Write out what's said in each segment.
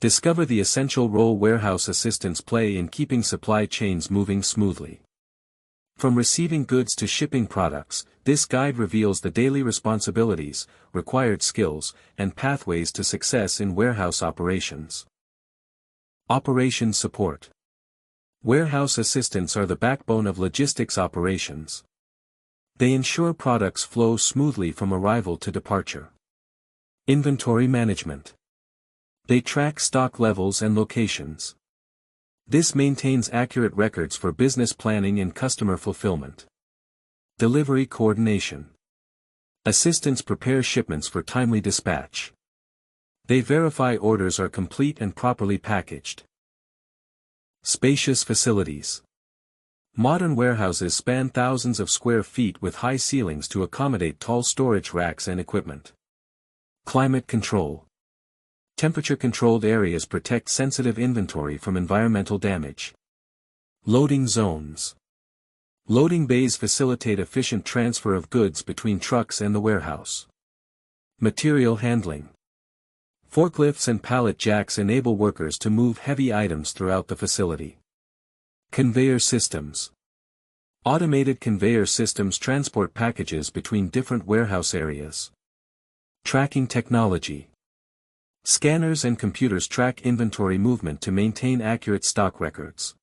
Discover the essential role warehouse assistants play in keeping supply chains moving smoothly. From receiving goods to shipping products, this guide reveals the daily responsibilities, required skills, and pathways to success in warehouse operations. Operations support. Warehouse assistants are the backbone of logistics operations. They ensure products flow smoothly from arrival to departure. Inventory management. They track stock levels and locations. This maintains accurate records for business planning and customer fulfillment. Delivery coordination. Assistants prepare shipments for timely dispatch. They verify orders are complete and properly packaged. Spacious facilities. Modern warehouses span thousands of square feet with high ceilings to accommodate tall storage racks and equipment. Climate control. Temperature-controlled areas protect sensitive inventory from environmental damage. Loading zones. Loading bays facilitate efficient transfer of goods between trucks and the warehouse. Material handling. Forklifts and pallet jacks enable workers to move heavy items throughout the facility. Conveyor systems. Automated conveyor systems transport packages between different warehouse areas. Tracking technology. Scanners and computers track inventory movement to maintain accurate stock records.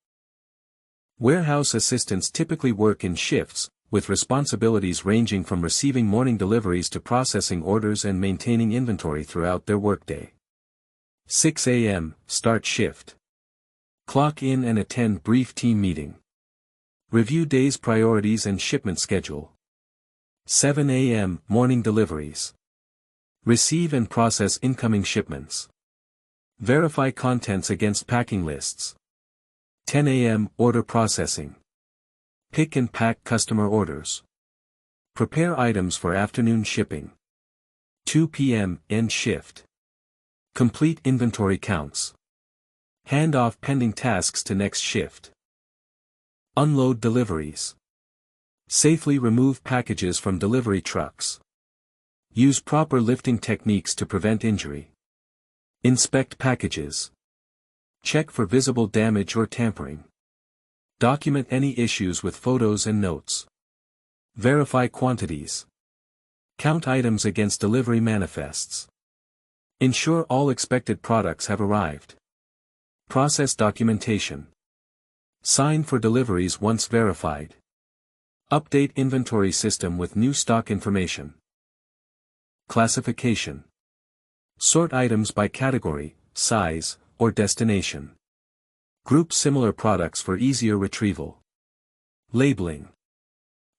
Warehouse assistants typically work in shifts, with responsibilities ranging from receiving morning deliveries to processing orders and maintaining inventory throughout their workday. 6 a.m. Start shift. Clock in and attend brief team meeting. Review day's priorities and shipment schedule. 7 a.m. Morning deliveries. Receive and process incoming shipments. Verify contents against packing lists. 10 a.m. Order processing. Pick and pack customer orders. Prepare items for afternoon shipping. 2 p.m. End shift. Complete inventory counts. Hand off pending tasks to next shift. Unload deliveries. Safely remove packages from delivery trucks. Use proper lifting techniques to prevent injury. Inspect packages. Check for visible damage or tampering. Document any issues with photos and notes. Verify quantities. Count items against delivery manifests. Ensure all expected products have arrived. Process documentation. Sign for deliveries once verified. Update inventory system with new stock information. Classification. Sort items by category, size, or destination. Group similar products for easier retrieval. Labeling.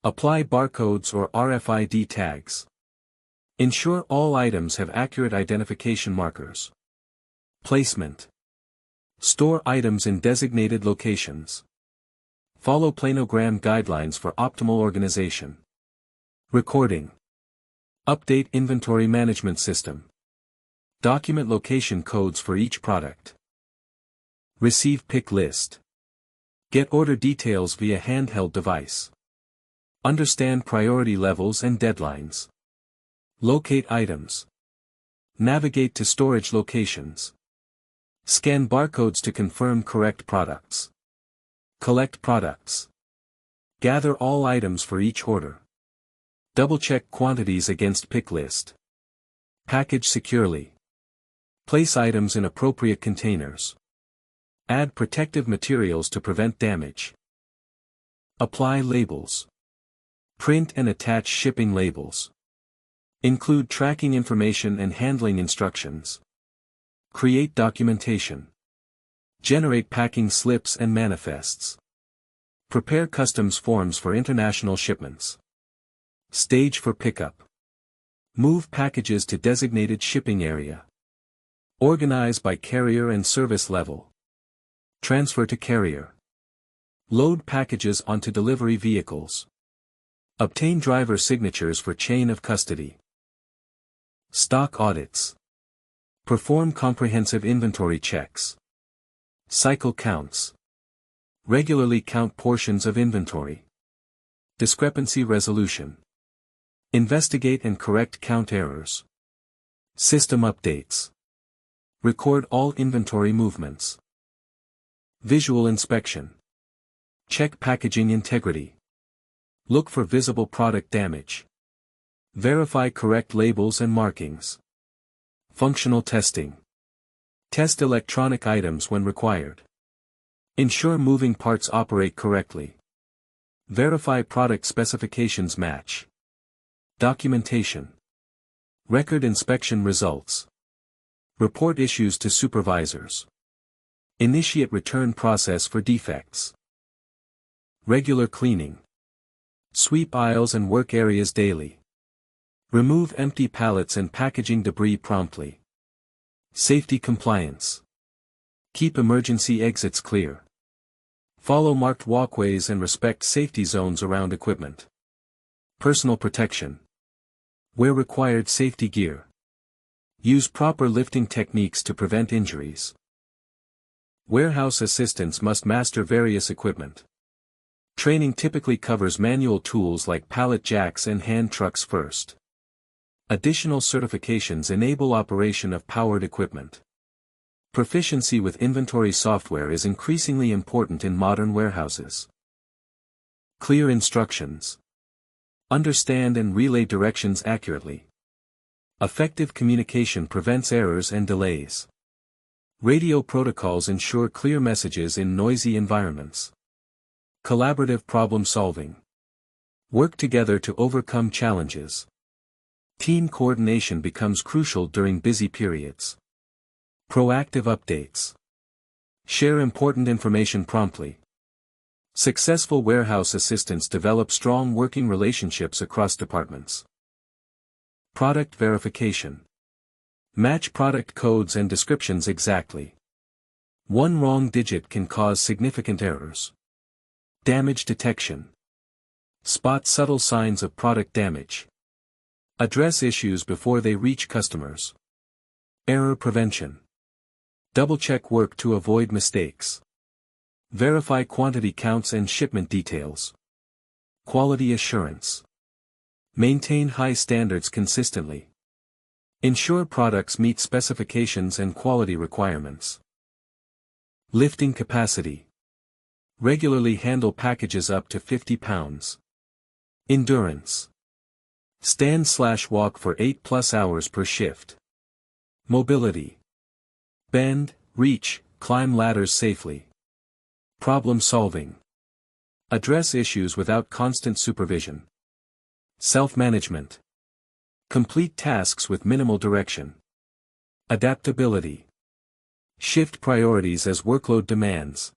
Apply barcodes or RFID tags. Ensure all items have accurate identification markers. Placement. Store items in designated locations. Follow planogram guidelines for optimal organization. Recording. Update inventory management system. Document location codes for each product. Receive pick list. Get order details via handheld device. Understand priority levels and deadlines. Locate items. Navigate to storage locations. Scan barcodes to confirm correct products. Collect products. Gather all items for each order. Double-check quantities against pick list. Package securely. Place items in appropriate containers. Add protective materials to prevent damage. Apply labels. Print and attach shipping labels. Include tracking information and handling instructions. Create documentation. Generate packing slips and manifests. Prepare customs forms for international shipments. Stage for pickup. Move packages to designated shipping area. Organize by carrier and service level. Transfer to carrier. Load packages onto delivery vehicles. Obtain driver signatures for chain of custody. Stock audits. Perform comprehensive inventory checks. Cycle counts. Regularly count portions of inventory. Discrepancy resolution. Investigate and correct count errors. System updates. Record all inventory movements. Visual inspection. Check packaging integrity. Look for visible product damage. Verify correct labels and markings. Functional testing. Test electronic items when required. Ensure moving parts operate correctly. Verify product specifications match. Documentation. Record inspection results. Report issues to supervisors. Initiate return process for defects. Regular cleaning. Sweep aisles and work areas daily. Remove empty pallets and packaging debris promptly. Safety compliance. Keep emergency exits clear. Follow marked walkways and respect safety zones around equipment. Personal protection. Wear required safety gear. Use proper lifting techniques to prevent injuries. Warehouse assistants must master various equipment. Training typically covers manual tools like pallet jacks and hand trucks first. Additional certifications enable operation of powered equipment. Proficiency with inventory software is increasingly important in modern warehouses. Clear instructions. Understand and relay directions accurately. Effective communication prevents errors and delays. Radio protocols ensure clear messages in noisy environments. Collaborative problem solving. Work together to overcome challenges. Team coordination becomes crucial during busy periods. Proactive updates. Share important information promptly. Successful warehouse assistants develop strong working relationships across departments. Product verification. Match product codes and descriptions exactly. One wrong digit can cause significant errors. Damage detection. Spot subtle signs of product damage. Address issues before they reach customers. Error prevention. Double-check work to avoid mistakes. Verify quantity counts and shipment details. Quality assurance. Maintain high standards consistently. Ensure products meet specifications and quality requirements. Lifting capacity. Regularly handle packages up to 50 pounds. Endurance. Stand/walk for 8+ hours per shift. Mobility. Bend, reach, climb ladders safely. Problem solving. Address issues without constant supervision. Self-management. Complete tasks with minimal direction. Adaptability. Shift priorities as workload demands.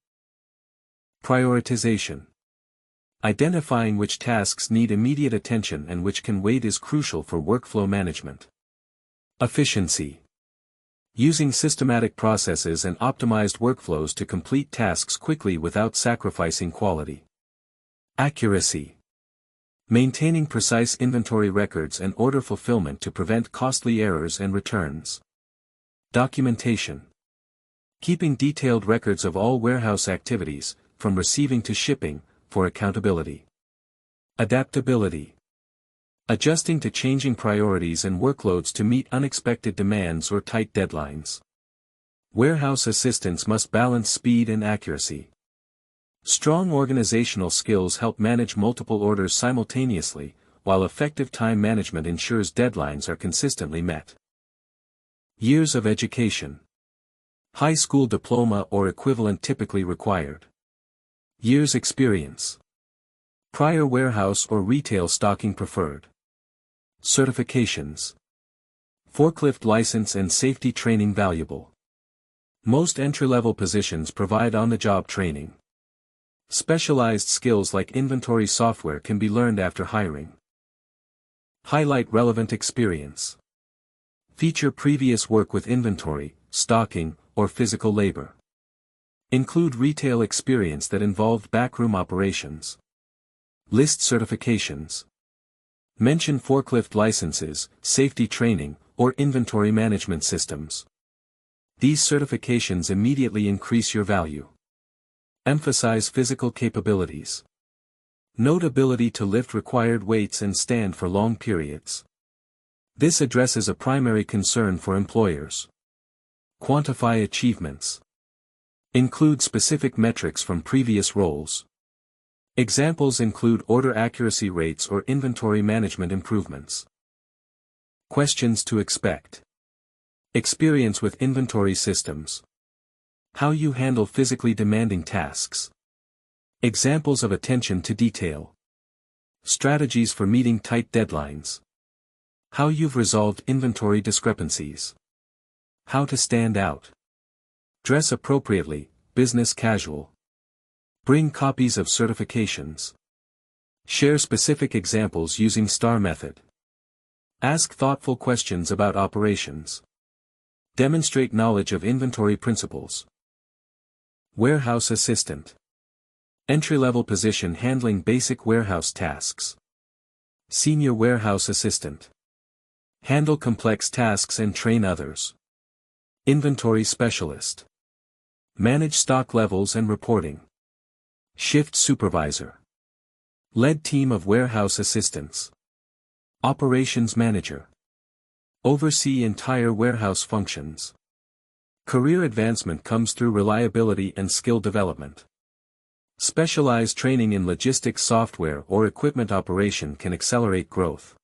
Prioritization. Identifying which tasks need immediate attention and which can wait is crucial for workflow management. Efficiency. Using systematic processes and optimized workflows to complete tasks quickly without sacrificing quality. Accuracy. Maintaining precise inventory records and order fulfillment to prevent costly errors and returns. Documentation. Keeping detailed records of all warehouse activities, from receiving to shipping, for accountability. Adaptability. Adjusting to changing priorities and workloads to meet unexpected demands or tight deadlines. Warehouse assistants must balance speed and accuracy. Strong organizational skills help manage multiple orders simultaneously, while effective time management ensures deadlines are consistently met. Years of education. High school diploma or equivalent typically required. Years experience. Prior warehouse or retail stocking preferred. Certifications. Forklift license and safety training valuable. Most entry-level positions provide on-the-job training. Specialized skills like inventory software can be learned after hiring. Highlight relevant experience. Feature previous work with inventory, stocking, or physical labor. Include retail experience that involved backroom operations. List certifications. Mention forklift licenses, safety training, or inventory management systems. These certifications immediately increase your value. Emphasize physical capabilities. Note ability to lift required weights and stand for long periods. This addresses a primary concern for employers. Quantify achievements. Include specific metrics from previous roles. Examples include order accuracy rates or inventory management improvements. Questions to expect. Experience with inventory systems. How you handle physically demanding tasks. Examples of attention to detail. Strategies for meeting tight deadlines. How you've resolved inventory discrepancies. How to stand out. Dress appropriately, business casual. Bring copies of certifications. Share specific examples using STAR method. Ask thoughtful questions about operations. Demonstrate knowledge of inventory principles. Warehouse assistant. Entry-level position handling basic warehouse tasks. Senior warehouse assistant. Handle complex tasks and train others. Inventory specialist. Manage stock levels and reporting. Shift supervisor. Lead team of warehouse assistants. Operations manager. Oversee entire warehouse functions. Career advancement comes through reliability and skill development. Specialized training in logistics software or equipment operation can accelerate growth.